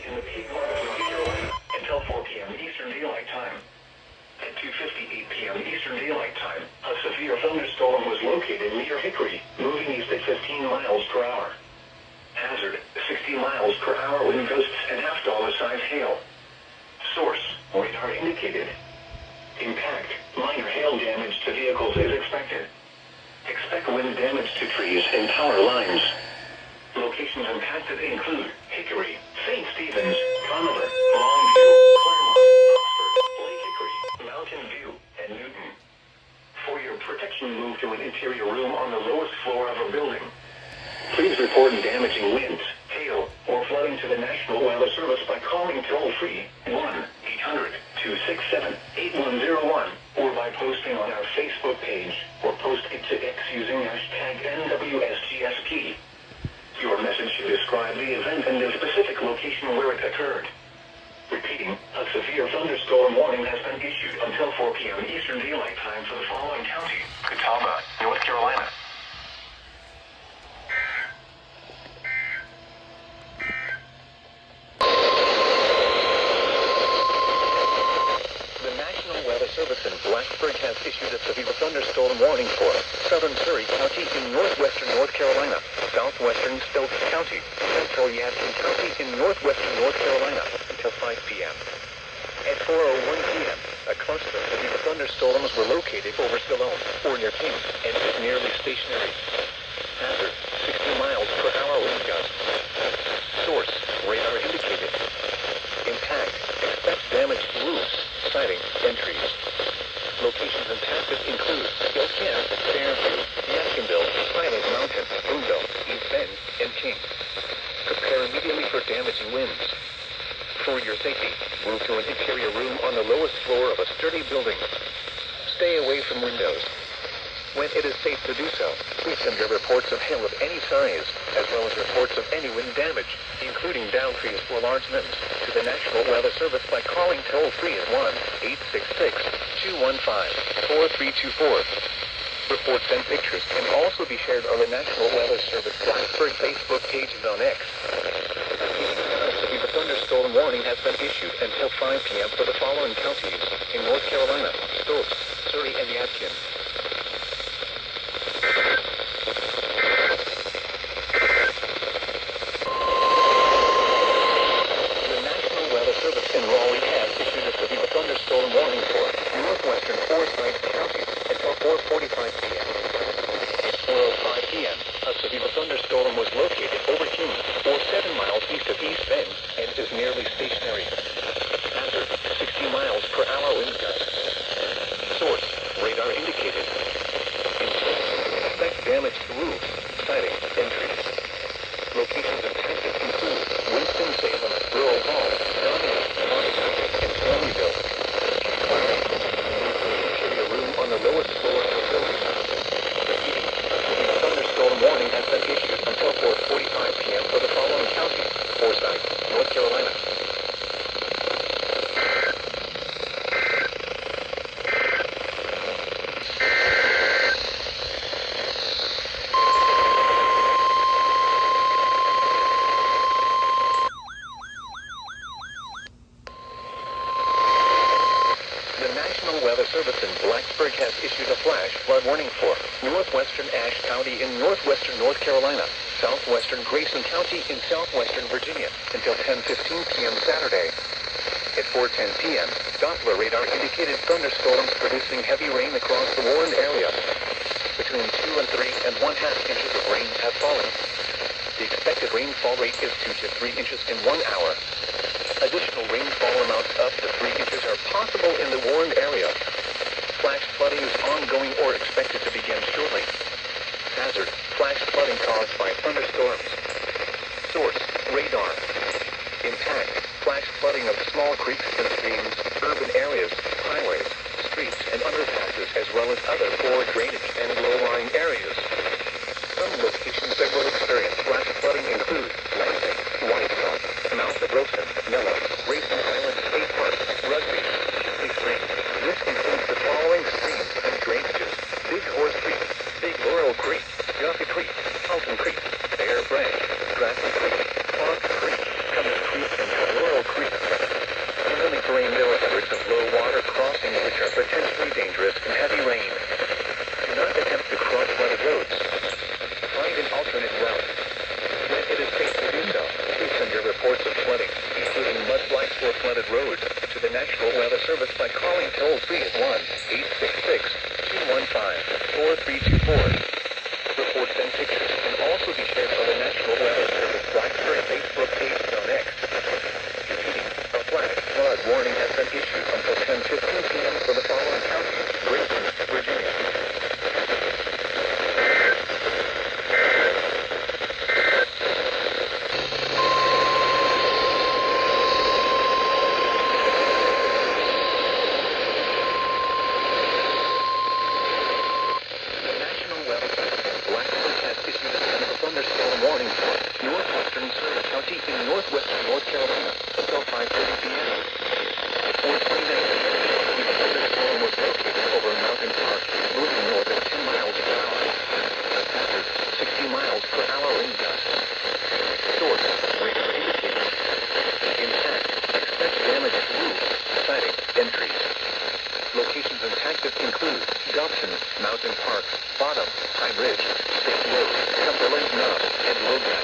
in the peak part of North Carolina until 4 p.m. Eastern Daylight Time. At 2:58 p.m. Eastern Daylight Time, a severe thunderstorm was located near Hickory, moving east at 15 miles per hour. Hazard, 60 miles per hour wind gusts and half-dollar-size hail. Source, radar indicated. Impact, minor hail damage to vehicles is expected. Expect wind damage to trees and power lines. Locations impacted include Hickory, St. Stephen's, Conover, Longview, Claremont, Oxford, Lake Hickory, Mountain View, and Newton. For your protection, move to an interior room on the lowest floor of a building. Please report damaging winds, hail, or flooding to the National Weather Service by calling toll-free 1-800-267-8101 or by posting on our Facebook page or post it to X using hashtag NWSGSP. Your message should describe the event and the specific location where it occurred. Repeating, a severe thunderstorm warning has been issued until 4 p.m. Eastern Daylight Time for the following county: Catawba, North Carolina. The National Weather Service in Blacksburg has issued a severe thunderstorm warning for southern Surrey County in northwestern North Carolina, southwestern Stokes County, central Yadkin County in northwestern North Carolina until 5 p.m. At 4:01 p.m., a cluster of severe thunderstorms were located over Stallone, or near King, and is nearly stationary. Hazard, 60 miles per hour wind gusts. Source, radar indicated. Impact, expect damage to roofs, siding, and trees. Locations impacted include Gilcan, Fairview, Yadkinville, Highland Mountain, Boonville, East Bend, and King. Prepare immediately for damaging winds. For your safety, move to an interior room on the lowest floor of a sturdy building. Stay away from windows. When it is safe to do so, please send your reports of hail of any size, as well as reports of any wind damage, including down trees or large limbs, to the National Weather Service by calling toll-free at 1-866-215-4324. Reports and pictures can also be shared on the National Weather Service Blacksburg Facebook page and on X. A thunderstorm warning has been issued until 5 p.m. for the following counties in North Carolina: Stokes, Surrey, and Yadkin. The National Weather Service in Raleigh has issued a severe thunderstorm warning for northwestern Forsyth County until 4:45 p.m. At 4:05 p.m., a severe thunderstorm was located over King, or 7 miles east of East Bend, and is nearly stationary. Hazard, 60 miles per hour wind gusts. Source, radar indicated. Expect damage to roofs, siding, and trees. Locations impacted include Winston-Salem, Rural Hall, Donovan, Montana, and Stoneyville. Interior room on the lowest floor of the building. Repeating, a thunderstorm warning has been issued until 4:45 p.m. for the following county: Forsyth, North Carolina. The National Weather Service in Blacksburg has issued a flash flood warning for northwestern Ashe County in northwestern North Carolina, southwestern Grayson County in southwestern Virginia until 10:15 p.m. Saturday. At 4:10 p.m., Doppler radar indicated thunderstorms producing heavy rain across the warned area. Between 2 and 3 and 1/2 inches of rain have fallen. The expected rainfall rate is 2 to 3 inches in 1 hour. Additional rainfall amounts up to 3 inches are possible in the warned area. Flash flooding is ongoing or expected to begin shortly. Hazard, flash flooding caused by thunderstorms. Source, radar. Impact, flash flooding of small creeks and streams, urban areas, highways, streets, and underpasses, as well as other poor drainage and low-lying areas. Some locations that will experience flash flooding include Lansing, Whitehall, Mount Wilson, Miller, Grayson Island State Park, Rugby, Shipley Springs. This includes the following streams and drainages: Big Horse Creek, Big Laurel Creek, Guffey Creek, Halton Creek, Bear Branch, Grassy Creek, Clark Creek, Cummins Creek, and Cutler including mudflats for flooded roads, to the National Weather Service by calling toll-free at 1-866-215-4324. Reports and pictures can also be shared by the National Weather Service Blacksburg Facebook page on X. Repeating, a flash flood warning has been issued until 10:15 p.m. for the following counties: Grayson, Virginia. County in northwestern North Carolina until 5:30 p.m. 4:29 p.m. The thunderstorm was located over Mountain Park, moving north at 10 miles per hour. Hazard 60 miles per hour wind gusts. Source radar indicators. Impact expect damage to roofs, siding, entries. Locations and tactics include Dobson, Mountain Park, Bottom, High Ridge, State Road, Compilation Knob, and Roadback.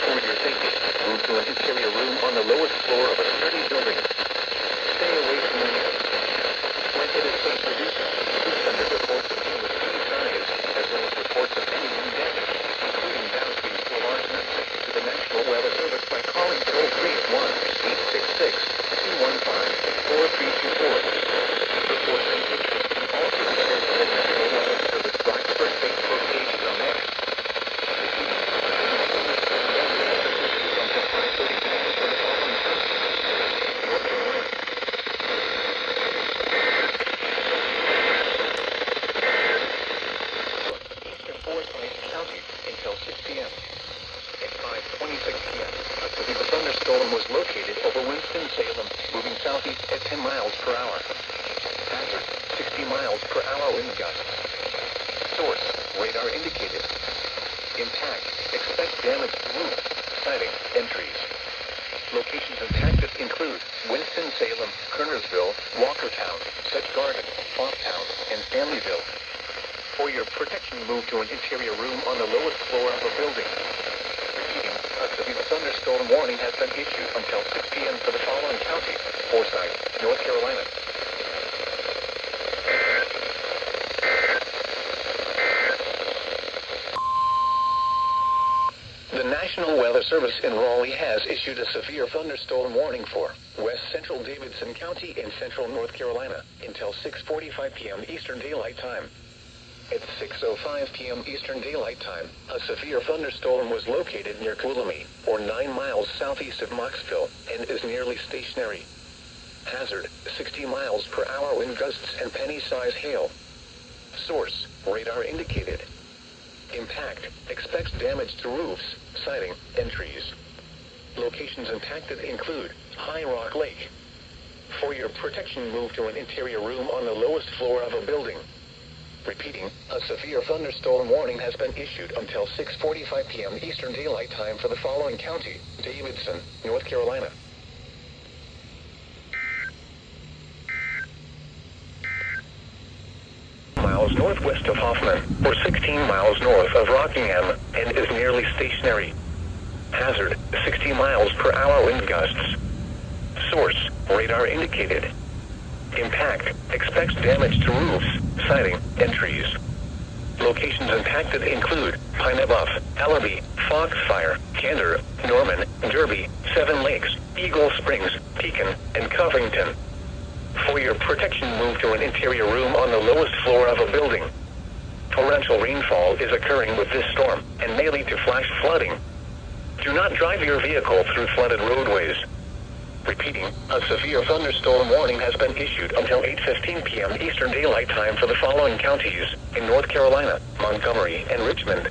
For your safety, move to an interior room on the lowest floor of a sturdy building. Stay away from windows. When it is safe to do so, please send reports of any key size, as well as reports of any wind damage, including downstream to a large number, to the National Weather Service by calling toll-free at 1-866-215-4324. Reports and pictures can also be shared by the National Weather Service Blacksburg Facebook page on X. Until 6 p.m. At 5:26 p.m., a severe thunderstorm was located over Winston-Salem, moving southeast at 10 miles per hour. Hazard 60 miles per hour wind gusts. Source radar indicated. Impact expect damage to roofs, siding, entries. Locations and tactics include Winston-Salem, Kernersville, Walkertown, Sedge Garden, Foxtown, and Stanleyville. For your protection, move to an interior room on the lowest floor of a building. Repeating, a severe thunderstorm warning has been issued until 6 p.m. for the following counties: Forsyth, North Carolina. The National Weather Service in Raleigh has issued a severe thunderstorm warning for West Central Davidson County in central North Carolina until 6:45 p.m. Eastern Daylight Time. At 6:05 p.m. Eastern Daylight Time, a severe thunderstorm was located near Coulommiers, or 9 miles southeast of Moxville, and is nearly stationary. Hazard, 60 miles per hour wind gusts and penny-size hail. Source, radar indicated. Impact, expects damage to roofs, siding, and trees. Locations impacted include High Rock Lake. For your protection, move to an interior room on the lowest floor of a building. Repeating, a severe thunderstorm warning has been issued until 6:45 p.m. Eastern Daylight Time for the following county: Davidson, North Carolina. Miles northwest of Hoffman, or 16 miles north of Rockingham, and is nearly stationary. Hazard, 60 miles per hour wind gusts. Source, radar indicated. Impact expects damage to roofs, siding, and trees. Locations impacted include Pine Bluff, Allaby, Foxfire, Candor, Norman, Derby, Seven Lakes, Eagle Springs, Pekin, and Covington. For your protection, move to an interior room on the lowest floor of a building. Torrential rainfall is occurring with this storm and may lead to flash flooding. Do not drive your vehicle through flooded roadways. Repeating, a severe thunderstorm warning has been issued until 8:15 p.m. Eastern Daylight Time for the following counties in North Carolina: Montgomery and Richmond.